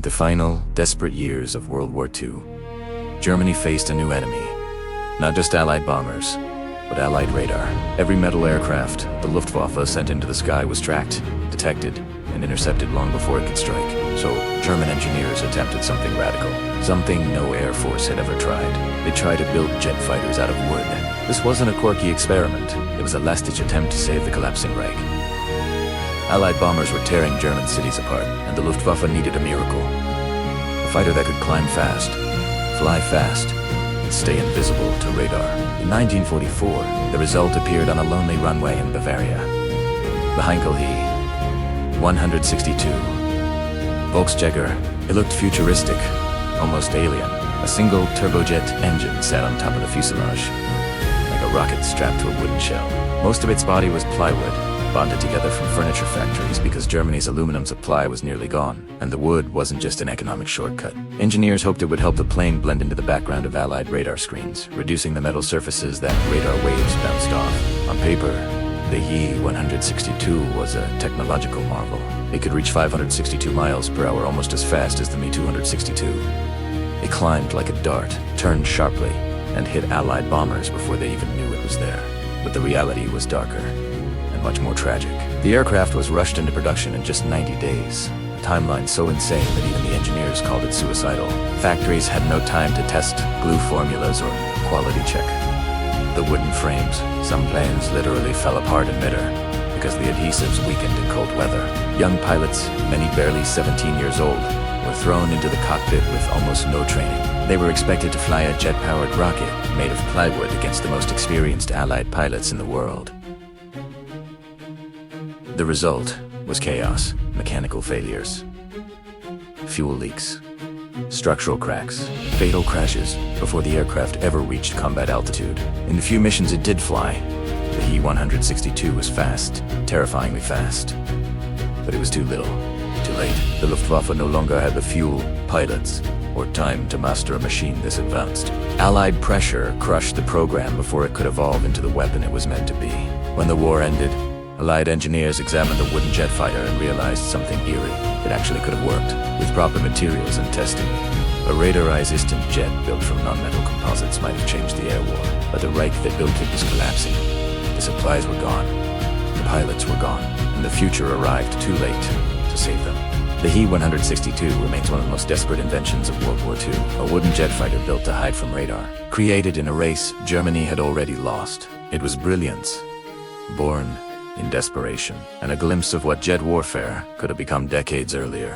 the final, desperate years of World War II, Germany faced a new enemy. Not just Allied bombers, but Allied radar. Every metal aircraft the Luftwaffe sent into the sky was tracked, detected, and intercepted long before it could strike. So, German engineers attempted something radical, something no air force had ever tried. They tried to build jet fighters out of wood. This wasn't a quirky experiment. It was a last-ditch attempt to save the collapsing Reich. Allied bombers were tearing German cities apart, and the Luftwaffe needed a miracle. A fighter that could climb fast, fly fast, and stay invisible to radar. In 1944, the result appeared on a lonely runway in Bavaria. The Heinkel He 162. Volksjäger. It looked futuristic, almost alien. A single turbojet engine sat on top of the fuselage, like a rocket strapped to a wooden shell. Most of its body was plywood, bonded together from furniture factories because Germany's aluminum supply was nearly gone, and the wood wasn't just an economic shortcut. Engineers hoped it would help the plane blend into the background of Allied radar screens, reducing the metal surfaces that radar waves bounced off. On paper, the He 162 was a technological marvel. It could reach 562 miles per hour, almost as fast as the Me 262. It climbed like a dart, turned sharply, and hit Allied bombers before they even knew it was there. But the reality was darker, and much more tragic. The aircraft was rushed into production in just 90 days. A timeline so insane that even the engineers called it suicidal. Factories had no time to test glue formulas or quality check the wooden frames. Some planes literally fell apart in midair because the adhesives weakened in cold weather. Young pilots, many barely 17 years old, were thrown into the cockpit with almost no training. They were expected to fly a jet-powered rocket made of plywood against the most experienced Allied pilots in the world. The result was chaos, mechanical failures, fuel leaks, structural cracks, fatal crashes before the aircraft ever reached combat altitude. In the few missions it did fly, the He 162 was fast, terrifyingly fast. But it was too little, too late. The Luftwaffe no longer had the fuel, pilots, or time to master a machine this advanced. Allied pressure crushed the program before it could evolve into the weapon it was meant to be. When the war ended, Allied engineers examined the wooden jet fighter and realized something eerie. It actually could have worked, with proper materials and testing. A radar-resistant jet built from non-metal composites might have changed the air war, but the Reich that built it was collapsing. The supplies were gone, the pilots were gone, and the future arrived too late to save them. The He 162 remains one of the most desperate inventions of World War II, a wooden jet fighter built to hide from radar. Created in a race Germany had already lost. It was brilliance, born in desperation, and a glimpse of what jet warfare could have become decades earlier.